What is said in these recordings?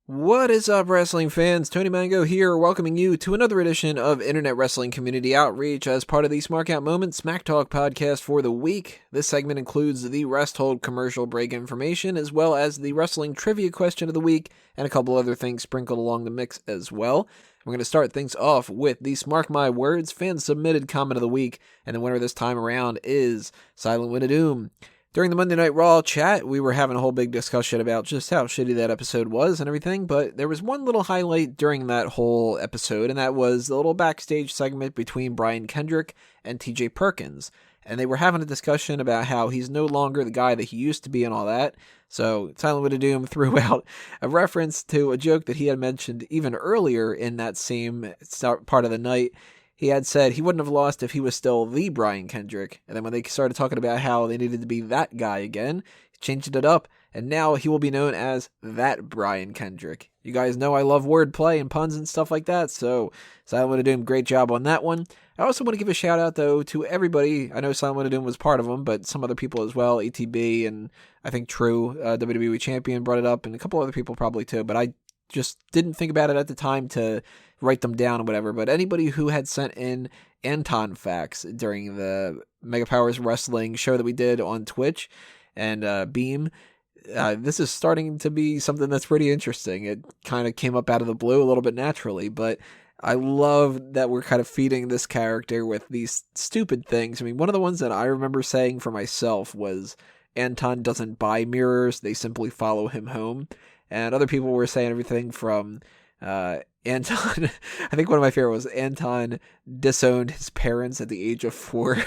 What is up, wrestling fans? Tony Mango here, welcoming you to another edition of Internet Wrestling Community Outreach as part of the Smark Out Moment Smack Talk podcast for the week. This segment includes the Rest Hold commercial break information, as well as the wrestling trivia question of the week, and a couple other things sprinkled along the mix as well. We're going to start things off with the Smark My Words fan-submitted comment of the week, and the winner this time around is Silent Win of Doom. During the Monday Night Raw chat, we were having a whole big discussion about just how shitty that episode was and everything, but there was one little highlight during that whole episode, and that was the little backstage segment between Brian Kendrick and TJ Perkins. And they were having a discussion about how he's no longer the guy that he used to be and all that. So Silent Win of Doom threw out a reference to a joke that he had mentioned even earlier in that same part of the night. He had said he wouldn't have lost if he was still the Brian Kendrick. And then when they started talking about how they needed to be that guy again, he changed it up. And now he will be known as THAT Brian Kendrick. You guys know I love wordplay and puns and stuff like that. So Silent Win of Doom, great job on that one. I also want to give a shout out, though, to everybody. I know Silent Win of Doom was part of them, but some other people as well. ATB and I think True, WWE Champion brought it up, and a couple other people probably too. But I just didn't think about it at the time to write them down or whatever, but anybody who had sent in Anton facts during the Mega Powers Wrestling show that we did on Twitch and Beam, this is starting to be something that's pretty interesting. It kind of came up out of the blue a little bit naturally, but I love that we're kind of feeding this character with these stupid things. I mean, one of the ones that I remember saying for myself was Anton doesn't buy mirrors, they simply follow him home. And other people were saying everything from Anton, I think one of my favorite was Anton disowned his parents at the age of 4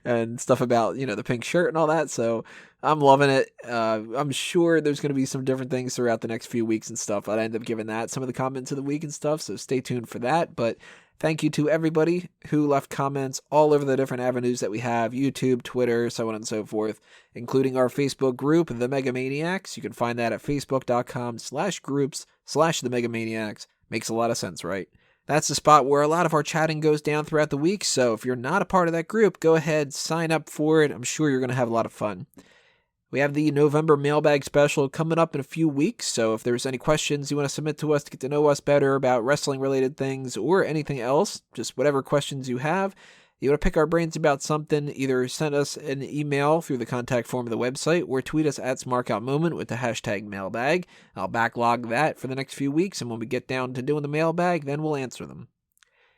and stuff about, the pink shirt and all that. So I'm loving it. I'm sure there's going to be some different things throughout the next few weeks and stuff. I'd end up giving that some of the comments of the week and stuff. So stay tuned for that. But thank you to everybody who left comments all over the different avenues that we have, YouTube, Twitter, so on and so forth, including our Facebook group, The Megamaniacs. You can find that at facebook.com/groups/The Megamaniacs. Makes a lot of sense, right? That's the spot where a lot of our chatting goes down throughout the week, so if you're not a part of that group, go ahead, sign up for it. I'm sure you're going to have a lot of fun. We have the November mailbag special coming up in a few weeks, so if there's any questions you want to submit to us to get to know us better about wrestling-related things or anything else, just whatever questions you have, you want to pick our brains about something, either send us an email through the contact form of the website or tweet us at SmarkOutMoment with the hashtag mailbag. I'll backlog that for the next few weeks, and when we get down to doing the mailbag, then we'll answer them.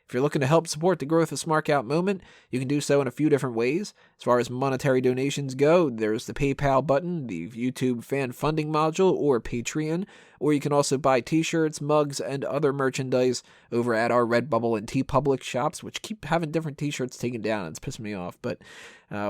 If you're looking to help support the growth of Smark Out Moment, you can do so in a few different ways. As far as monetary donations go, there's the PayPal button, the YouTube fan funding module, or Patreon, or you can also buy t-shirts, mugs, and other merchandise over at our Redbubble and TeePublic shops, which keep having different t-shirts taken down. It's pissing me off, but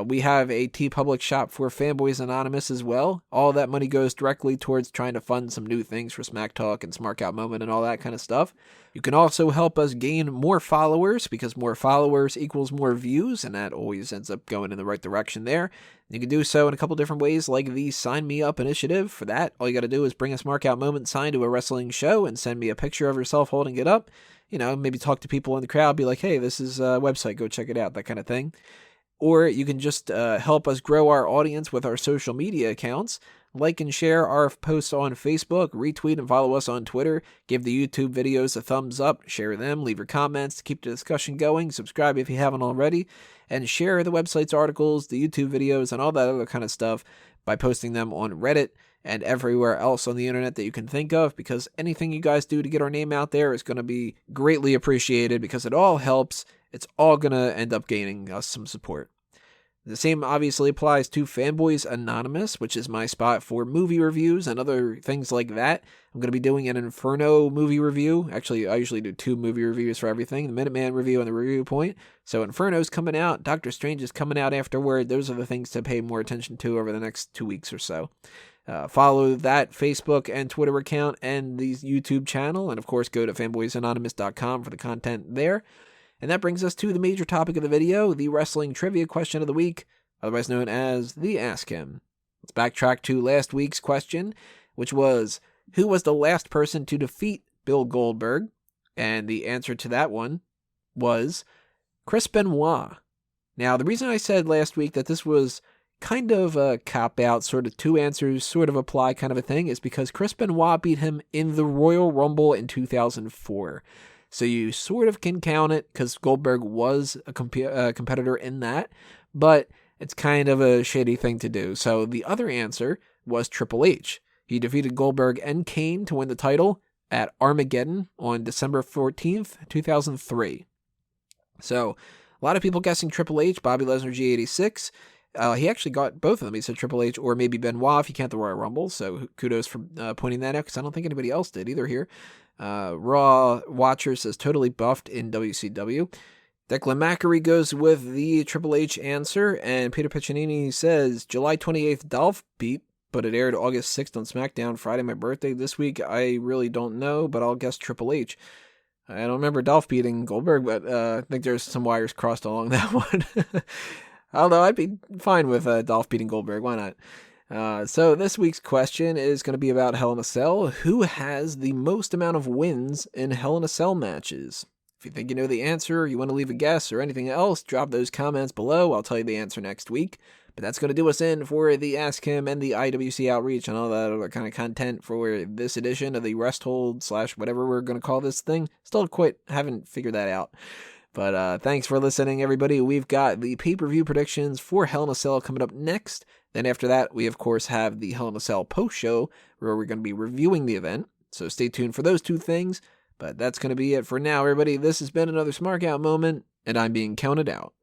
we have a TeePublic shop for Fanboys Anonymous as well. All that money goes directly towards trying to fund some new things for Smack Talk and Smark Out Moment and all that kind of stuff. You can also help us gain more followers, because more followers equals more views, and that always ends up going in the right direction there. You can do so in a couple different ways, like the Sign Me Up initiative. For that, all you got to do is bring a Smark Out Moment sign to a wrestling show and send me a picture of yourself holding it up. Maybe talk to people in the crowd, be like, hey, this is a website, go check it out, that kind of thing. Or you can just help us grow our audience with our social media accounts. Like and share our posts on Facebook, retweet and follow us on Twitter, give the YouTube videos a thumbs up, share them, leave your comments to keep the discussion going, subscribe if you haven't already, and share the website's articles, the YouTube videos, and all that other kind of stuff by posting them on Reddit and everywhere else on the internet that you can think of, because anything you guys do to get our name out there is going to be greatly appreciated, because it all helps. It's all going to end up gaining us some support. The same obviously applies to Fanboys Anonymous, which is my spot for movie reviews and other things like that. I'm going to be doing an Inferno movie review. Actually, I usually do 2 movie reviews for everything, the Minuteman review and the Review Point. So Inferno's coming out, Doctor Strange is coming out afterward. Those are the things to pay more attention to over the next 2 weeks or so. Follow that Facebook and Twitter account and the YouTube channel, and of course go to fanboysanonymous.com for the content there. And that brings us to the major topic of the video, the wrestling trivia question of the week, otherwise known as the Ask Him. let's backtrack to last week's question, which was, who was the last person to defeat Bill Goldberg? And the answer to that one was Chris Benoit. Now, the reason I said last week that this was kind of a cop-out, sort of two answers sort of apply kind of a thing, is because Chris Benoit beat him in the Royal Rumble in 2004. So you sort of can count it because Goldberg was a competitor in that, but it's kind of a shady thing to do. So the other answer was Triple H. He defeated Goldberg and Kane to win the title at Armageddon on December 14th, 2003. So a lot of people guessing Triple H, Bobby Lesnar G86. He actually got both of them. He said Triple H or maybe Benoit if you count the Royal Rumble. So kudos for pointing that out because I don't think anybody else did either here. Raw Watcher says totally buffed in WCW. Declan Mackery goes with the Triple H answer. And Peter Piccinini says July 28th Dolph beat, but it aired August 6th on SmackDown. Friday, my birthday. This week, I really don't know, but I'll guess Triple H. I don't remember Dolph beating Goldberg, but I think there's some wires crossed along that one. Although I'd be fine with Dolph beating Goldberg. Why not? So this week's question is going to be about Hell in a Cell. Who has the most amount of wins in Hell in a Cell matches? If you think you know the answer, or you want to leave a guess or anything else, drop those comments below. I'll tell you the answer next week. But that's going to do us in for the Ask Him and the IWC outreach and all that other kind of content for this edition of the Rest Hold / whatever we're going to call this thing. Still haven't figured that out. But thanks for listening, everybody. We've got the pay-per-view predictions for Hell in a Cell coming up next. Then after that, we, of course, have the Hell in a Cell post-show where we're going to be reviewing the event. So stay tuned for those two things. But that's going to be it for now, everybody. This has been another Smark Out moment, and I'm being counted out.